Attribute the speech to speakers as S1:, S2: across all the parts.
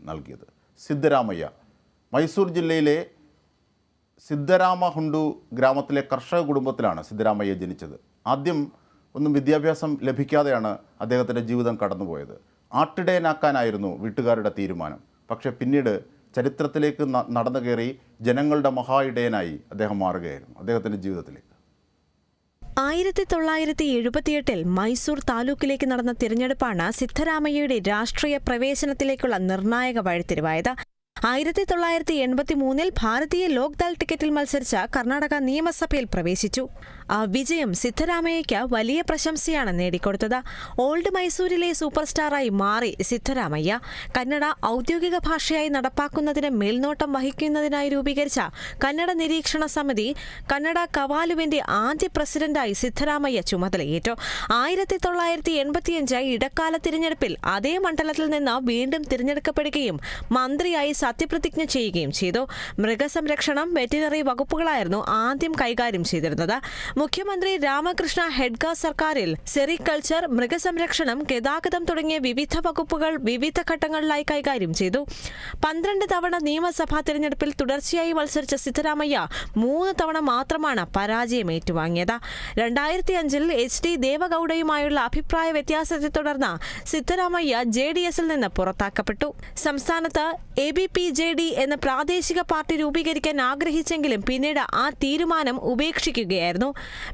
S1: നൽകിയത്. സിദ്ധരാമയ്യ മൈസൂർ ജില്ലയിലെ സിദ്ധരാമഹുണ്ടു ഗ്രാമത്തിലെ കർഷക കുടുംബത്തിലാണ് സിദ്ധരാമയ്യ ജനിച്ചത്. ആദ്യം ഒന്നും വിദ്യാഭ്യാസം ലഭിക്കാതെയാണ് അദ്ദേഹത്തിൻ്റെ ജീവിതം കടന്നുപോയത്. ആട്ടിടയനാക്കാനായിരുന്നു വീട്ടുകാരുടെ തീരുമാനം. പക്ഷേ പിന്നീട് ചരിത്രത്തിലേക്ക് നടന്നു കയറി ജനങ്ങളുടെ മഹാ ഇടയനായി അദ്ദേഹം മാറുകയായിരുന്നു അദ്ദേഹത്തിൻ്റെ ജീവിതത്തിലേക്ക്.
S2: 1978 മൈസൂർ താലൂക്കിലേക്ക് നടന്ന തിരഞ്ഞെടുപ്പാണ് സിദ്ധരാമയ്യയുടെ രാഷ്ട്രീയ പ്രവേശനത്തിലേക്കുള്ള നിർണായക വഴിത്തിരിവായത്. 1983 ഭാരതീയ ലോക്ദൾ ടിക്കറ്റിൽ മത്സരിച്ച കർണാടക നിയമസഭയിൽ പ്രവേശിച്ചു. ആ വിജയം സിദ്ധരാമയ്യയ്ക്ക് വലിയ പ്രശംസയാണ് നേടിക്കൊടുത്തത്. ഓൾഡ് മൈസൂരിലെ സൂപ്പർ സ്റ്റാറായി മാറി സിദ്ധരാമയ്യ. കന്നഡ ഔദ്യോഗിക ഭാഷയായി നടപ്പാക്കുന്നതിന് മേൽനോട്ടം വഹിക്കുന്നതിനായി രൂപീകരിച്ച കന്നഡ നിരീക്ഷണ സമിതി കന്നഡ കവാലുവിന്റെ ആദ്യ പ്രസിഡന്റായി സിദ്ധരാമയ്യ ചുമതലയേറ്റു. 1985 ഇടക്കാല തിരഞ്ഞെടുപ്പിൽ അതേ മണ്ഡലത്തിൽ നിന്ന് വീണ്ടും തിരഞ്ഞെടുക്കപ്പെടുകയും മന്ത്രിയായി സത്യപ്രതിജ്ഞ ചെയ്യുകയും ചെയ്തു. മൃഗസംരക്ഷണം, വെറ്റിനറി വകുപ്പുകളായിരുന്നു ആദ്യം കൈകാര്യം ചെയ്തിരുന്നത്. മുഖ്യമന്ത്രി രാമകൃഷ്ണ ഹെഡ്ഗ സർക്കാരിൽ സെറികൾച്ചർ, മൃഗസംരക്ഷണം, ഗതാഗതം തുടങ്ങിയ വിവിധ വകുപ്പുകൾ വിവിധ ഘട്ടങ്ങളിലായി കൈകാര്യം ചെയ്തു. 12 തവണ നിയമസഭാ തിരഞ്ഞെടുപ്പിൽ തുടർച്ചയായി മത്സരിച്ച സിദ്ധരാമയ്യ 3 തവണ മാത്രമാണ് പരാജയം ഏറ്റുവാങ്ങിയത്. 2005 HD ദേവഗൌഡയുമായുള്ള അഭിപ്രായ വ്യത്യാസത്തെ തുടർന്ന് സിദ്ധരാമയ്യ JDSൽ നിന്ന് പുറത്താക്കപ്പെട്ടു. സംസ്ഥാനത്ത് ABPJD എന്ന പ്രാദേശിക പാർട്ടി രൂപീകരിക്കാൻ ആഗ്രഹിച്ചെങ്കിലും പിന്നീട് ആ തീരുമാനം ഉപേക്ഷിക്കുകയായിരുന്നു.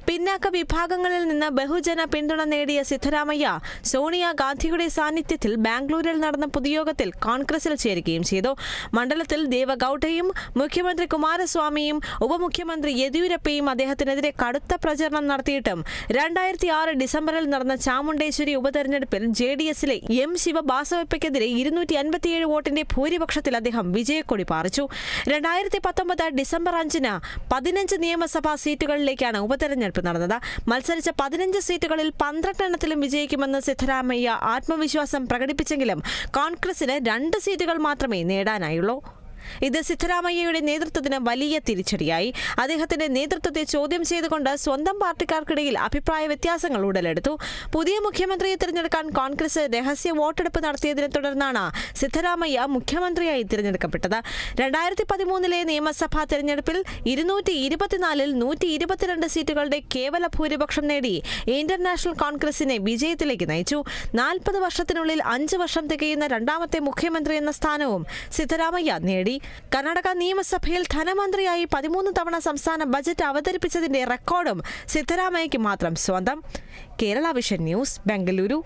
S2: പിന്നാക്ക വിഭാഗങ്ങളിൽ നിന്ന് ബഹുജന പിന്തുണ നേടിയ സിദ്ധരാമയ്യ സോണിയാഗാന്ധിയുടെ സാന്നിധ്യത്തിൽ ബാംഗ്ലൂരിൽ നടന്ന പൊതുയോഗത്തിൽ കോൺഗ്രസിൽ ചേരുകയും ചെയ്തു. മണ്ഡലത്തിൽ ദേവഗൌഡയും മുഖ്യമന്ത്രി കുമാരസ്വാമിയും ഉപമുഖ്യമന്ത്രി യെദ്യൂരപ്പയും അദ്ദേഹത്തിനെതിരെ കടുത്ത പ്രചരണം നടത്തിയിട്ടും 2006 ഡിസംബറിൽ നടന്ന ചാമുണ്ടേശ്വരി ഉപതെരഞ്ഞെടുപ്പിൽ JDSലെ M ശിവബാസവയ്ക്കെതിരെ 257 വോട്ടിന്റെ ഭൂരിപക്ഷത്തിൽ അദ്ദേഹം വിജയക്കൊടി പാറിച്ചു. 2019 ഡിസംബർ 5 15 നിയമസഭാ സീറ്റുകളിലേക്കാണ് ഉപതെരഞ്ഞെടുപ്പ് നടന്നത്. മത്സരിച്ച 15 സീറ്റുകളിൽ 12 എണ്ണത്തിലും വിജയിക്കുമെന്ന് സിദ്ധരാമയ്യ ആത്മവിശ്വാസം പ്രകടിപ്പിച്ചെങ്കിലും കോൺഗ്രസിന് 2 സീറ്റുകൾ മാത്രമേ നേടാനായുള്ളൂ. ഇത് സിദ്ധരാമയ്യയുടെ നേതൃത്വത്തിന് വലിയ തിരിച്ചടിയായി. അദ്ദേഹത്തിന്റെ നേതൃത്വത്തെ ചോദ്യം ചെയ്തുകൊണ്ട് സ്വന്തം പാർട്ടിക്കാർക്കിടയിൽ അഭിപ്രായ വ്യത്യാസങ്ങൾ ഉടലെടുത്തു. പുതിയ മുഖ്യമന്ത്രിയെ തിരഞ്ഞെടുക്കാൻ കോൺഗ്രസ് രഹസ്യ വോട്ടെടുപ്പ് നടത്തിയതിനെ തുടർന്നാണ് സിദ്ധരാമയ്യ മുഖ്യമന്ത്രിയായി തിരഞ്ഞെടുക്കപ്പെട്ടത്. 2013 നിയമസഭാ തിരഞ്ഞെടുപ്പിൽ 224-ൽ 122 സീറ്റുകളുടെ കേവല ഭൂരിപക്ഷം നേടി ഇന്റർനാഷണൽ കോൺഗ്രസിനെ വിജയത്തിലേക്ക് നയിച്ചു. 40 വർഷത്തിനുള്ളിൽ 5 വർഷം തികയുന്ന രണ്ടാമത്തെ മുഖ്യമന്ത്രി എന്ന സ്ഥാനവും സിദ്ധരാമയ്യ നേടി. കർണാടക നിയമസഭയിൽ ധനമന്ത്രിയായി 13 തവണ സംസ്ഥാന ബജറ്റ് അവതരിപ്പിച്ചതിന്റെ റെക്കോർഡും സിദ്ധരാമയ്യയ്ക്ക് മാത്രം സ്വന്തം. Kerala vision news, Bengaluru.